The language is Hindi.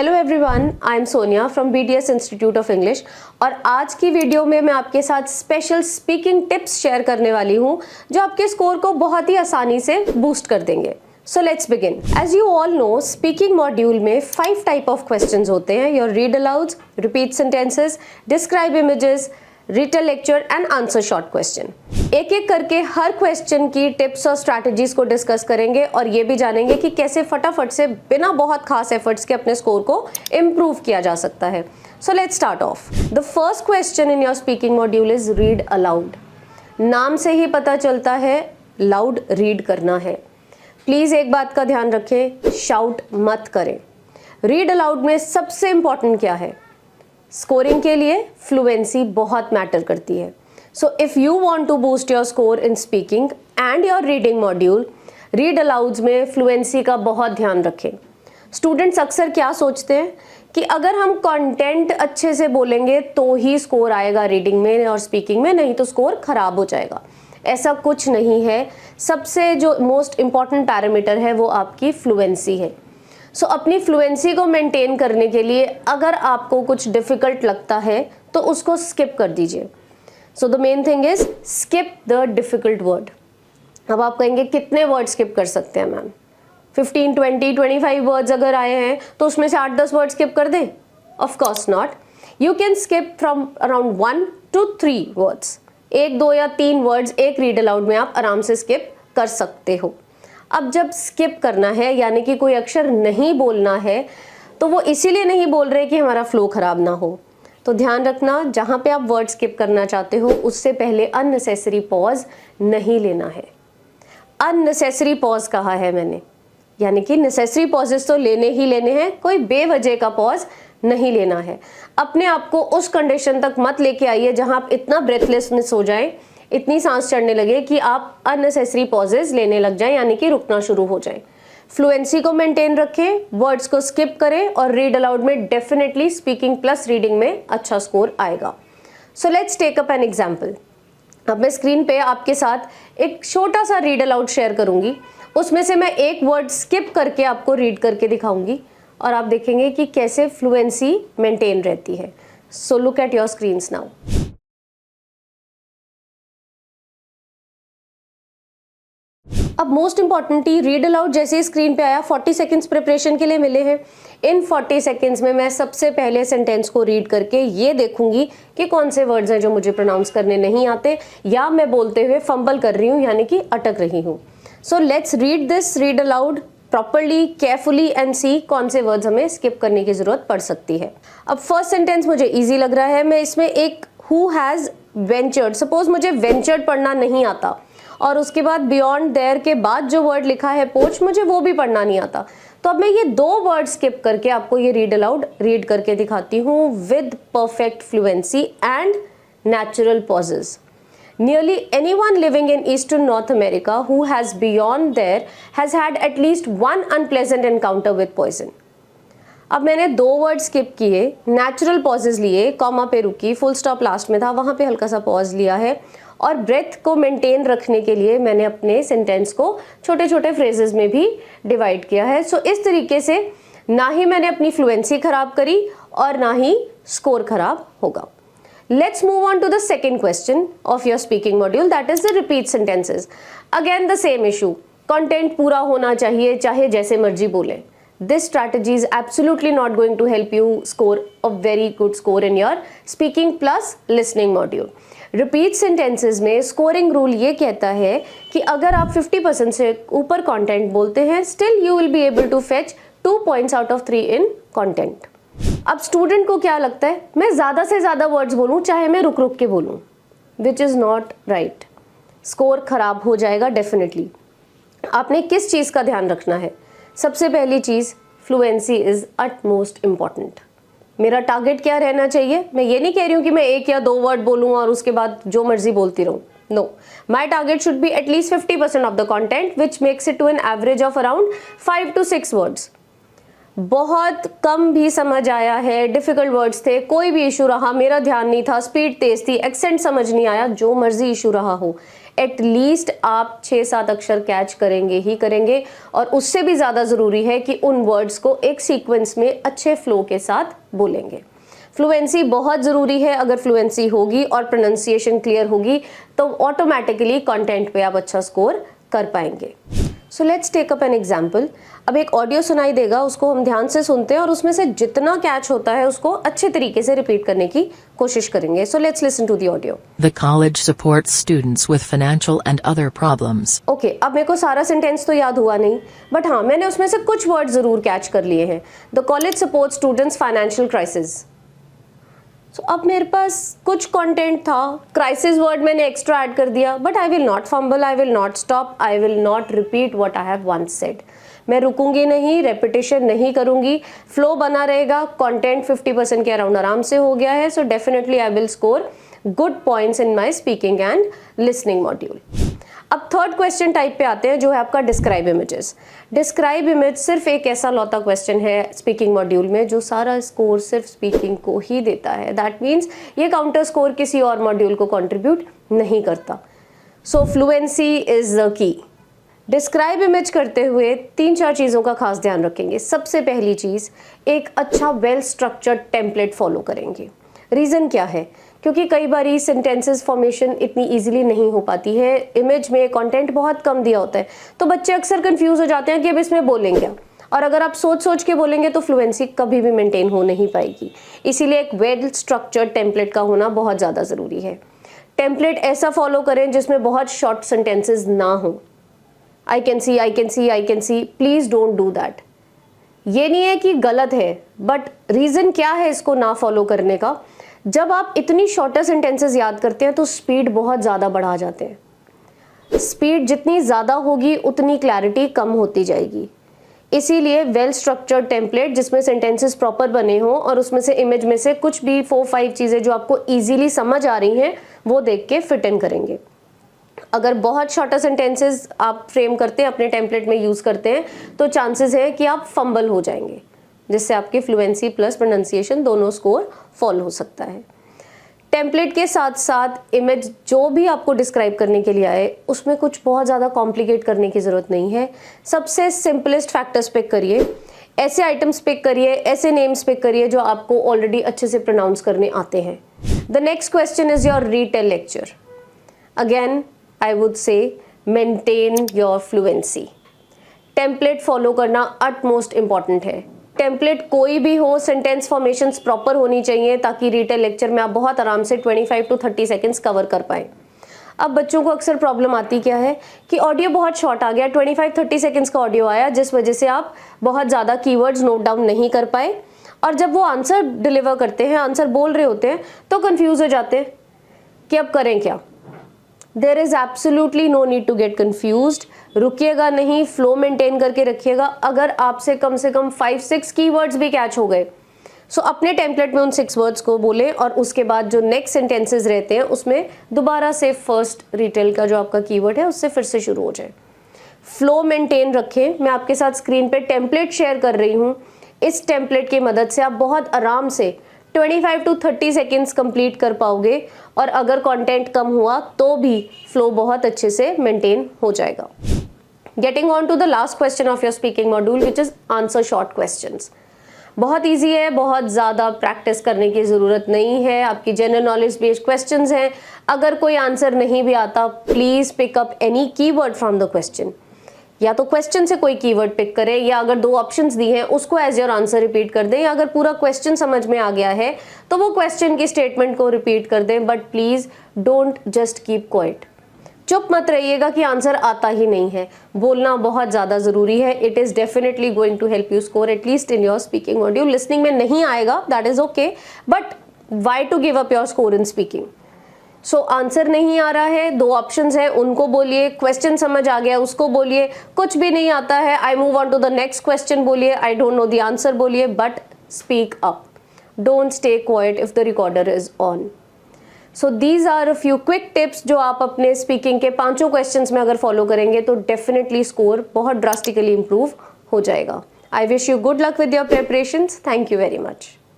Hello everyone, I am Sonia from BTS institute of English. और आज की वीडियो में मैं आपके साथ स्पेशल स्पीकिंग टिप्स शेयर करने वाली हूं जो आपके स्कोर को बहुत ही आसानी से बूस्ट कर देंगे। So let's begin. As you all know, speaking module में 5 टाइप ऑफ क्वेश्चंस होते हैं: your read alouds, repeat sentences, describe images, written lecture and answer short question. एक एक करके हर क्वेश्चन की टिप्स और स्ट्रैटेजीज को डिस्कस करेंगे और ये भी जानेंगे कि कैसे फटाफट से बिना बहुत खास एफर्ट्स के अपने स्कोर को इम्प्रूव किया जा सकता है। So let's start of. The first question in your speaking module is read aloud. नाम से ही पता चलता है लाउड रीड करना है। प्लीज एक बात का ध्यान रखें, शाउट मत करें। रीड अलाउड में सबसे इंपॉर्टेंट क्या है? स्कोरिंग के लिए फ्लुएंसी बहुत मैटर करती है। So if you want to boost your score in speaking and your reading module, read alouds में फ्लुएंसी का बहुत ध्यान रखें। स्टूडेंट्स अक्सर क्या सोचते हैं कि अगर हम कंटेंट अच्छे से बोलेंगे तो ही स्कोर आएगा रीडिंग में और स्पीकिंग में, नहीं तो स्कोर खराब हो जाएगा। ऐसा कुछ नहीं है। सबसे जो मोस्ट इम्पॉर्टेंट पैरामीटर है वो आपकी फ्लुएंसी है। सो अपनी फ्लुएंसी को मेंटेन करने के लिए अगर आपको कुछ डिफिकल्ट लगता है तो उसको स्किप कर दीजिए। So the main thing is skip the difficult word. अब आप कहेंगे कितने वर्ड स्किप कर सकते हैं मैम? 15, 20, 25 वर्ड्स अगर आए हैं तो उसमें से 8-10 वर्ड स्किप कर दें? Of course not. You can skip from around 1 to 3 words. 1, 2 या 3 वर्ड्स एक रीड अलाउड में आप आराम से स्किप कर सकते हो। अब जब स्किप करना है यानी कि कोई अक्षर नहीं बोलना है, तो वो इसीलिए नहीं बोल रहे कि हमारा फ्लो खराब ना हो। तो ध्यान रखना, जहाँ पे आप वर्ड स्किप करना चाहते हो उससे पहले अननेसेसरी पॉज नहीं लेना है। अननेसेसरी पॉज कहा है मैंने, यानी कि नेसेसरी पॉजेस तो लेने ही लेने हैं, कोई बेवजह का पॉज नहीं लेना है। अपने आप को उस कंडीशन तक मत लेके आइए जहाँ आप इतना ब्रेथलेसनेस हो जाए, इतनी सांस चढ़ने लगे कि आप अननेसेसरी पॉजेज लेने लग जाएं, यानी कि रुकना शुरू हो जाए। फ्लुएंसी को मेंटेन रखें, वर्ड्स को स्किप करें और रीड अलाउड में डेफिनेटली स्पीकिंग प्लस रीडिंग में अच्छा स्कोर आएगा। So let's take up an example. अब मैं स्क्रीन पे आपके साथ एक छोटा सा रीड अलाउड शेयर करूंगी। उसमें से मैं एक वर्ड स्किप करके आपको रीड करके दिखाऊंगी और आप देखेंगे कि कैसे फ्लुएंसी मेंटेन रहती है। So look at your screens now. अब मोस्ट इंपॉर्टेंटली रीड अलाउड जैसे ही स्क्रीन पे आया, 40 सेकेंड्स प्रिपरेशन के लिए मिले हैं। इन 40 सेकेंड्स में मैं सबसे पहले सेंटेंस को रीड करके ये देखूंगी कि कौन से वर्ड्स हैं जो मुझे प्रोनाउंस करने नहीं आते या मैं बोलते हुए फंबल कर रही हूँ, यानी कि अटक रही हूँ। So let's read this read aloud properly, carefully and see कौन से वर्ड्स हमें स्किप करने की जरूरत पड़ सकती है। अब फर्स्ट सेंटेंस मुझे ईजी लग रहा है। मैं इसमें एक हु हैज वेंचर्ड, सपोज मुझे वेंचर्ड पढ़ना नहीं आता और उसके बाद बियॉन्ड देयर के बाद जो वर्ड लिखा है पोच, मुझे वो भी पढ़ना नहीं आता, तो अब मैं ये 2 वर्ड स्किप करके आपको ये रीड अलाउड रीड करके दिखाती हूँ with perfect fluency and natural pauses. Nearly anyone living in Eastern North America who has beyond there has had at least one unpleasant encounter with poison. अब मैंने 2 वर्ड स्किप किए, नेचुरल पॉजेज लिए, कॉमा पे रुकी, फुल स्टॉप लास्ट में था, वहां पे हल्का सा पॉज लिया है और ब्रेथ को मेंटेन रखने के लिए मैंने अपने सेंटेंस को छोटे छोटे फ्रेजेस में भी डिवाइड किया है। सो इस तरीके से ना ही मैंने अपनी फ्लुएंसी खराब करी और ना ही स्कोर खराब होगा। Let's move on to the second question of your speaking module, that is the repeat sentences. Again the same issue. Content पूरा होना चाहिए, चाहे जैसे मर्जी बोलें। This strategy is absolutely not going to help you score a very good score in your speaking plus listening module. Repeat sentences में scoring rule ये कहता है कि अगर आप 50% से ऊपर content बोलते हैं, still you will be able to fetch 2 points out of 3 in content. अब स्टूडेंट को क्या लगता है, मैं ज्यादा से ज्यादा वर्ड्स बोलूं चाहे मैं रुक रुक के बोलूं, which is not right. Score खराब हो जाएगा डेफिनेटली। आपने किस चीज का ध्यान रखना है? सबसे पहली चीज, फ्लुएंसी इज अटमोस्ट इम्पॉर्टेंट। मेरा टारगेट क्या रहना चाहिए? मैं ये नहीं कह रही हूं कि मैं 1 या 2 वर्ड बोलूं और उसके बाद जो मर्जी बोलती रहूं। No, my target should be at least 50% of the content which makes it to an average of around 5 to 6 words. बहुत कम भी समझ आया है, डिफिकल्ट वर्ड्स थे, कोई भी इशू रहा, मेरा ध्यान नहीं था, स्पीड तेज थी, एक्सेंट समझ नहीं आया, जो मर्जी इशू रहा हो, एटलीस्ट आप 6-7 अक्षर कैच करेंगे ही करेंगे, और उससे भी ज़्यादा ज़रूरी है कि उन वर्ड्स को एक सीक्वेंस में अच्छे फ्लो के साथ बोलेंगे। फ्लुएंसी बहुत ज़रूरी है। अगर फ्लुएंसी होगी और प्रोनाउंसिएशन क्लियर होगी तो ऑटोमेटिकली कंटेंट पे आप अच्छा स्कोर कर पाएंगे। So let's take up an example. अब एक ऑडियो सुनाई देगा, उसको हम ध्यान से सुनते हैं और उसमें से जितना कैच होता है उसको अच्छे तरीके से रिपीट करने की कोशिश करेंगे। So let's listen to the audio. The college supports students with financial and other problems. Okay, अब मेरे को सारा सेंटेंस तो याद हुआ नहीं, बट हाँ मैंने उसमें से कुछ वर्ड जरूर कैच कर लिए हैं। The college support students financial crisis. So अब मेरे पास कुछ कंटेंट था, क्राइसिस वर्ड मैंने एक्स्ट्रा ऐड कर दिया, but I will not fumble, I will not stop, I will not repeat what I have once said. मैं रुकूंगी नहीं, रेपिटेशन नहीं करूंगी, फ्लो बना रहेगा। कंटेंट 50% के अराउंड आराम से हो गया है, so definitely I will score good points in my speaking and listening module. अब थर्ड क्वेश्चन टाइप पे आते हैं जो है आपका डिस्क्राइब इमेजेस। डिस्क्राइब इमेज सिर्फ एक ऐसा लौता क्वेश्चन है स्पीकिंग मॉड्यूल में जो सारा स्कोर सिर्फ स्पीकिंग को ही देता है। दैट मीन्स ये काउंटर स्कोर किसी और मॉड्यूल को कंट्रीब्यूट नहीं करता। So fluency is the key. Describe image करते हुए 3-4 चीज़ों का खास ध्यान रखेंगे। सबसे पहली चीज़, एक अच्छा वेल स्ट्रक्चर्ड टेम्पलेट फॉलो करेंगे। रीज़न क्या है? क्योंकि कई बार सेंटेंसेस फॉर्मेशन इतनी इजीली नहीं हो पाती है, इमेज में कंटेंट बहुत कम दिया होता है, तो बच्चे अक्सर कंफ्यूज हो जाते हैं कि अब इसमें बोलेंगे क्या। और अगर आप सोच सोच के बोलेंगे तो फ्लुएंसी कभी भी मेंटेन हो नहीं पाएगी। इसीलिए एक वेल स्ट्रक्चर्ड टेम्पलेट का होना बहुत ज़्यादा ज़रूरी है। टेम्पलेट ऐसा फॉलो करें जिसमें बहुत शॉर्ट सेंटेंसेज ना हो। I can see, I can see, I can see, please don't do that. ये नहीं है कि गलत है, बट रीज़न क्या है इसको ना फॉलो करने का? जब आप इतनी शॉर्टर सेंटेंसेस याद करते हैं तो स्पीड बहुत ज़्यादा बढ़ा जाते हैं। स्पीड जितनी ज़्यादा होगी उतनी क्लैरिटी कम होती जाएगी। इसीलिए वेल स्ट्रक्चर्ड टेम्पलेट जिसमें सेंटेंसेस प्रॉपर बने हों और उसमें से इमेज में से कुछ भी 4-5 चीज़ें जो आपको ईजिली समझ आ रही हैं वो देख के फिट इन करेंगे। अगर बहुत शॉर्टर सेंटेंसेस आप फ्रेम करते हैं, अपने टेम्पलेट में यूज़ करते हैं, तो चांसेस है कि आप फंबल हो जाएंगे, जिससे आपकी फ्लुएंसी प्लस प्रोनाउंसिएशन दोनों स्कोर फॉल हो सकता है। टेम्पलेट के साथ साथ इमेज जो भी आपको डिस्क्राइब करने के लिए आए उसमें कुछ बहुत ज़्यादा कॉम्प्लिकेट करने की ज़रूरत नहीं है। सबसे सिंपलेस्ट फैक्टर्स पिक करिए, ऐसे आइटम्स पिक करिए, ऐसे नेम्स पिक करिए जो आपको ऑलरेडी अच्छे से प्रोनाउंस करने आते हैं। The next question is your retail lecture. Again I would say maintain your fluency. Template follow करना अटमोस्ट इम्पॉर्टेंट है। टेम्पलेट कोई भी हो, सेंटेंस फॉर्मेशंस प्रॉपर होनी चाहिए ताकि रिटेल लेक्चर में आप बहुत आराम से 25 to 30 सेकेंड्स कवर कर पाएँ। अब बच्चों को अक्सर प्रॉब्लम आती क्या है कि ऑडियो बहुत शॉर्ट आ गया, 25-30 सेकेंड्स का ऑडियो आया, जिस वजह से आप बहुत ज़्यादा कीवर्ड्स नोट डाउन नहीं कर पाए, और जब वो आंसर डिलीवर करते हैं, आंसर बोल रहे होते हैं, तो कन्फ्यूज़ हो जाते हैं कि अब करें क्या। There is absolutely no need to get confused. रुकिएगा नहीं, फ्लो मेंटेन करके रखिएगा। अगर आपसे कम से कम 5-6 कीवर्ड्स भी कैच हो गए, सो अपने टेम्पलेट में उन 6 वर्ड्स को बोलें और उसके बाद जो नेक्स्ट सेंटेंसेस रहते हैं उसमें दोबारा से फर्स्ट रिटेल का जो आपका कीवर्ड है उससे फिर से शुरू हो जाए। फ्लो मेंटेन रखें। मैं आपके साथ स्क्रीन पे टेम्पलेट शेयर कर रही हूँ। इस टेम्पलेट की मदद से आप बहुत आराम से 25 to 30 सेकेंड्स कंप्लीट कर पाओगे, और अगर कंटेंट कम हुआ तो भी फ्लो बहुत अच्छे से मेंटेन हो जाएगा। Getting on to the last question of your speaking module which is answer short questions. बहुत इजी है, बहुत ज़्यादा प्रैक्टिस करने की ज़रूरत नहीं है। आपकी जनरल नॉलेज बेस्ड क्वेश्चंस हैं। अगर कोई आंसर नहीं भी आता, please pick up any keyword from the question. या तो क्वेश्चन से कोई कीवर्ड पिक करें, या अगर 2 ऑप्शंस दी हैं उसको एज योर आंसर रिपीट कर दें, या अगर पूरा क्वेश्चन समझ में आ गया है तो वो क्वेश्चन की स्टेटमेंट को रिपीट कर दें। But please don't just keep quiet. चुप मत रहिएगा कि आंसर आता ही नहीं है। बोलना बहुत ज़्यादा ज़रूरी है। It is definitely going to help you score at least in your speaking module. Listening में नहीं आएगा, that is okay, but why to give up your score in speaking. So answer नहीं आ रहा है, 2 ऑप्शंस हैं, उनको बोलिए। क्वेश्चन समझ आ गया, उसको बोलिए। कुछ भी नहीं आता है, I move on to the next question बोलिए। I don't know the answer बोलिए, but speak up. Don't stay quiet if the recorder is on. So these are a few quick tips जो आप अपने स्पीकिंग के 5 क्वेश्चंस में अगर फॉलो करेंगे तो डेफिनेटली स्कोर बहुत ड्रास्टिकली इंप्रूव हो जाएगा। I wish you good luck with your preparations. Thank you very much.